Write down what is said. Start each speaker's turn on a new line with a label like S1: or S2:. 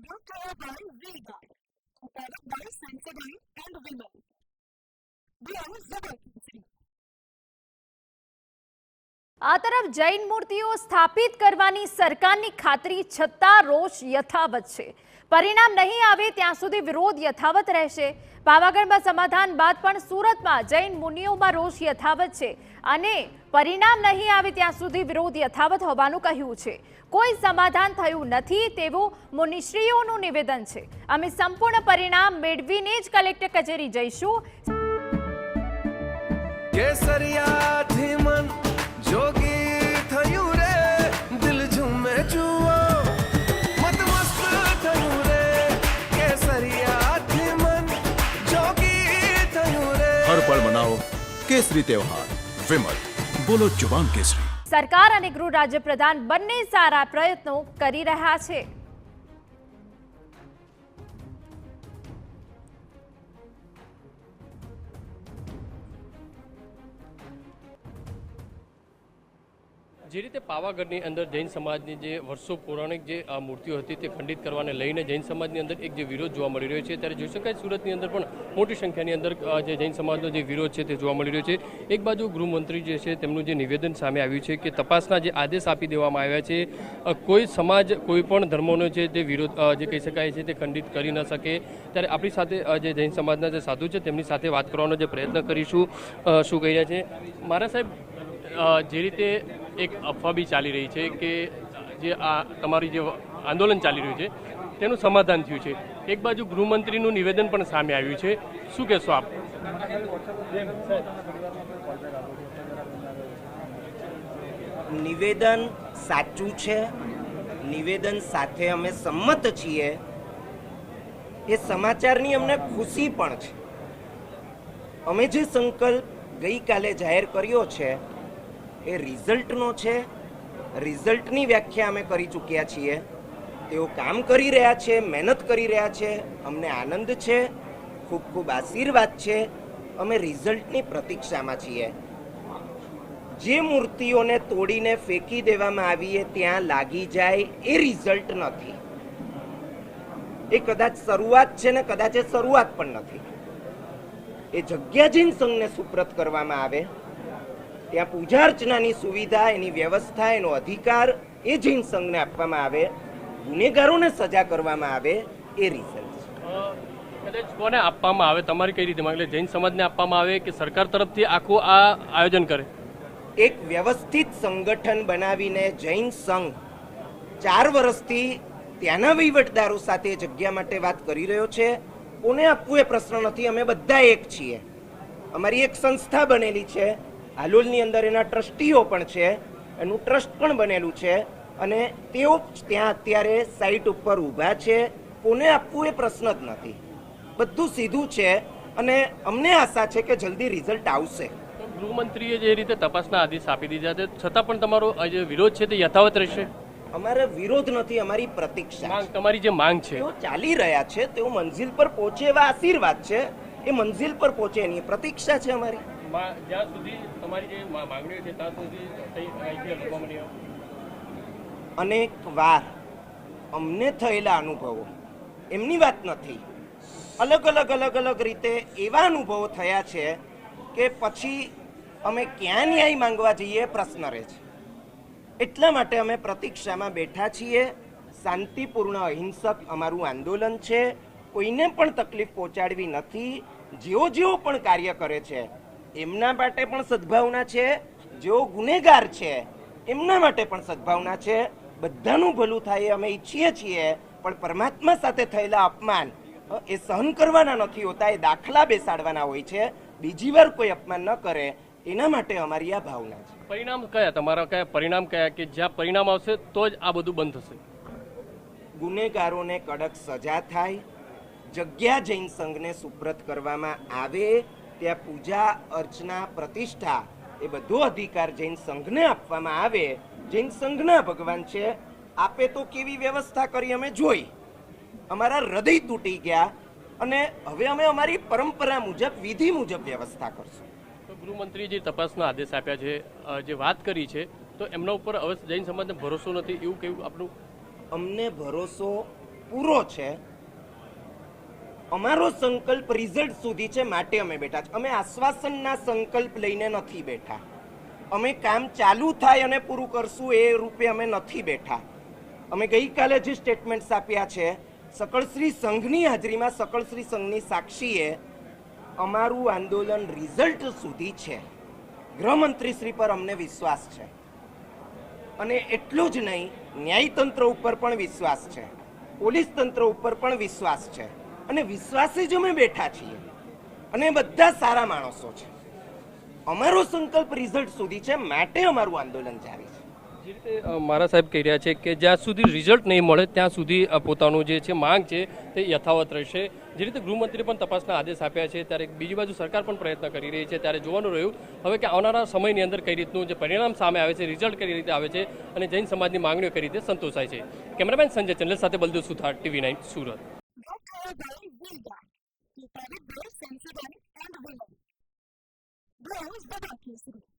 S1: brought to you by Vega, a product by Sensodyne and Vimal. We are Zubal.
S2: આ તરફ જૈન મૂર્તિઓ સ્થાપિત કરવાની સરકારની ખાતરી છતાં રોષ યથાવત છે. પરિણામ નહીં આવે ત્યાં સુધી વિરોધ યથાવત રહેશે. પાવાગઢમાં સમાધાન બાદ પણ સુરતમાં જૈન મુનિઓમાં રોષ યથાવત છે અને પરિણામ નહીં આવે ત્યાં સુધી વિરોધ યથાવત હોવાનું કહ્યું છે. કોઈ સમાધાન થયું નથી તેવું મુનિશ્રીઓનું નિવેદન છે. અમે સંપૂર્ણ પરિણામ મેળવીને જ કલેક્ટર કચેરી જઈશું.
S3: જોગી થયું રે દિલ ઝૂમે જુઓ મત મસ્ત થયું રે કેસરિયાથી મન જોગી થયું રે
S4: હર પળ મનાવો કેસરી તહેવાર વિમલ બોલો જુબાન કેસરી.
S2: સરકાર અને ગૃહ રાજ્યપ્રધાન બંને સારા પ્રયત્નો કરી રહ્યા છે.
S5: જે રીતે પાવાગઢની અંદર જૈન સમાજની જે વર્ષો પૌરાણિક જે મૂર્તિઓ હતી તે ખંડિત કરવાને લઈને જૈન સમાજની અંદર એક જે વિરોધ જોવા મળી રહ્યો છે, ત્યારે જોઈ શકાય સુરતની અંદર પણ મોટી સંખ્યાની અંદર જે જૈન સમાજનો જે વિરોધ છે તે જોવા મળી રહ્યો છે. એક બાજુ ગૃહમંત્રી જે છે તેમનું જે નિવેદન સામે આવ્યું છે કે તપાસના જે આદેશ આપી દેવામાં આવ્યા છે, કોઈ સમાજ કોઈ પણ ધર્મોનો છે તે વિરોધ જે કહી શકાય છે તે ખંડિત કરી ન શકે. ત્યારે આપણી સાથે જે જૈન સમાજના જે સાધુ છે તેમની સાથે વાત કરવાનો જે પ્રયત્ન કરીશું. શું કહી રહ્યા છે મારા સાહેબ, જે રીતે એક અફવા બી ચાલી રહી છે કે જે આ તમારી જે આંદોલન ચાલી રહ્યું છે તેનું સમાધાન થયું છે, એક બાજુ ગૃહમંત્રીનું નિવેદન પણ સામે આવ્યું છે, શું કહેશો આપ?
S6: નિવેદન સાચું છે, નિવેદન સાથે અમે સંમત છીએ, એ સમાચારની અમને ખુશી પણ છે. અમે જે સંકલ્પ ગઈકાલે જાહેર કર્યો છે એ રિઝલ્ટનો છે. રિઝલ્ટની વ્યાખ્યા અમે કરી ચૂક્યા છીએ. તેઓ કામ કરી રહ્યા છે, મહેનત કરી રહ્યા છે, અમને આનંદ છે, ખૂબ ખૂબ આશીર્વાદ છે. અમે રિઝલ્ટની પ્રતીક્ષામાં છીએ. જે મૂર્તિઓને તોડીને ફેંકી દેવામાં આવી ત્યાં લાગી જાય એ રિઝલ્ટ નથી. એ કદાચ શરૂઆત છે ને કદાચ એ શરૂઆત પણ નથી. એ જગ્યા જૈન સંઘને સુપ્રત કરવામાં આવે, ત્યાં પૂજા અર્ચનાની સુવિધા, એની વ્યવસ્થા, એનો અધિકાર એ જૈન સંઘને આપવામાં આવે, ગુનેગારોને સજા કરવામાં આવે, એ રિઝલ્ટ છે.
S5: કદાચ કોને આપવામાં આવે, તમારી કઈ રીતે માંગ? જૈન સમાજને આપવામાં આવે કે સરકાર તરફથી આખું આ આયોજન કરે?
S6: એક વ્યવસ્થિત સંગઠન બનાવીને જૈન સંઘ 4 વર્ષથી ત્યાંના વહીવટદારો સાથે જગ્યા માટે વાત કરી રહ્યો છે. કોને આપવું એ પ્રશ્ન નથી. અમે બધા એક છીએ. અમારી એક સંસ્થા બનેલી છે, હાલોલની અંદર એના ટ્રસ્ટીઓ પણ છે, એનું ટ્રસ્ટ પણ બનેલું છે અને તેઓ ત્યાં અત્યારે સાઇટ ઉપર ઊભા છે. કોને આપવું એ પ્રશ્ન જ નથી. બધું સીધું છે અને અમને આશા છે કે જલ્દી રિઝલ્ટ આવશે.
S5: ગૃહમંત્રીએ જે રીતે તપાસના આદેશ આપી દીધા છે છતાં પણ તમારો જે વિરોધ છે તે યથાવત રહેશે?
S6: અમારે વિરોધ નથી, અમારી પ્રતીક્ષા.
S5: તમારી જે માંગ છે
S6: તેઓ ચાલી રહ્યા છે, તેઓ મંજિલ પર પહોંચે એવા આશીર્વાદ છે. એ મંજિલ પર પહોંચે એની પ્રતીક્ષા છે અમારી.
S5: જ્યાં સુધી તમારી જે માંગણીઓ છે ત્યાં સુધી
S6: અનેક વાર અમને થયેલા અનુભવો, એમની વાત નથી, અલગ અલગ રીતે એવા અનુભવો થયા છે કે પછી અમે ક્યાં ન્યાય માંગવા જઈએ પ્રશ્ન રહે છે. એટલા માટે અમે પ્રતીક્ષામાં બેઠા છીએ. શાંતિપૂર્ણ અહિંસક અમારું આંદોલન છે. કોઈને પણ તકલીફ પહોંચાડવી નથી. જેઓ પણ કાર્ય કરે છે એમના માટે પણ સદભાવના છે, જેઓ ગુનેગાર છે એમના માટે પણ સદભાવના છે. બધાનું ભલું થાય અમે ઈચ્છીએ છીએ, પણ પરમાત્મા સાથે થયેલા અપમાન એ સહન કરવાના નથી હોતા, એ દાખલા બેસાડવાના હોય છે. બીજી વાર કોઈ અપમાન ન કરે એના માટે અમારી આ ભાવના છે.
S5: પરિણામ કયા તમારા, કયા પરિણામ કયા કે જ્યાં પરિણામ આવશે તો જ આ બધું બંધ થશે?
S6: ગુનેગારોને કડક સજા થાય, જગ્યા જૈન સંઘને સુપ્રત કરવામાં આવે, ત્યાં પૂજા અર્ચના પ્રતિષ્ઠા એ બધો અધિકાર જૈન સંઘને આપવામાં આવે. જૈન સંઘના ભગવાન છે, આપે તો કેવી વ્યવસ્થા કરી અમે જોઈ. અમારા હૃદય તૂટી ગયા અને હવે અમે અમારી પરંપરા મુજબ, વિધિ મુજબ વ્યવસ્થા કરશું.
S5: તો ગૃહમંત્રીએ જે તપાસના આદેશ આપ્યા છે, જે વાત કરી છે, તો એમના ઉપર હવે જૈન સમાજને ભરોસો નથી એવું કેવું આપણું?
S6: અમને ભરોસો પૂરો છે. અમારો સંકલ્પ રિઝલ્ટ સુધી છે, માટે અમે બેઠા છે. અમે આશ્વાસનના સંકલ્પ લઈને નથી બેઠા. અમે કામ ચાલુ થાય અને પૂરું કરશું એ રૂપે અમે નથી બેઠા. અમે ગઈકાલે જે સ્ટેટમેન્ટ્સ આપ્યા છે, સકળશ્રી સંઘની હાજરીમાં સકળશ્રી સંઘની સાક્ષીએ અમારું આંદોલન રિઝલ્ટ સુધી છે. ગૃહમંત્રીશ્રી પર અમને વિશ્વાસ છે, અને એટલું જ નહીં, ન્યાયતંત્ર ઉપર પણ વિશ્વાસ છે, પોલીસ તંત્ર ઉપર પણ વિશ્વાસ છે, અને વિશ્વાસે જ અમે બેઠા છીએ. અને બધા સારા માણસો છે. અમારો સંકલ્પ રિઝલ્ટ સુધી છે, માટે અમારું આંદોલન જારી છે.
S5: જે રીતે મારા સાહેબ કહી રહ્યા છે કે જ્યાં સુધી રિઝલ્ટ નહીં મળે ત્યાં સુધી પોતાનું જે છે માંગ છે તે યથાવત રહેશે. જે રીતે ગૃહમંત્રી પણ તપાસના આદેશ આપ્યા છે, ત્યારે બીજી બાજુ સરકાર પણ પ્રયત્ન કરી રહી છે. ત્યારે જોવાનું રહ્યું હવે કે આવનારા સમયની અંદર કઈ રીતનું જે પરિણામ સામે આવે છે, રિઝલ્ટ કઈ રીતે આવે છે, અને જૈન સમાજની માંગણીઓ કઈ રીતે સંતોષાય છે. કેમેરામેન સંજય ચંદ્ર સાથે બલદેવ સુથાર, TV9 Surat.
S1: Prepared by Sensodyne and Women. Browse the documentary.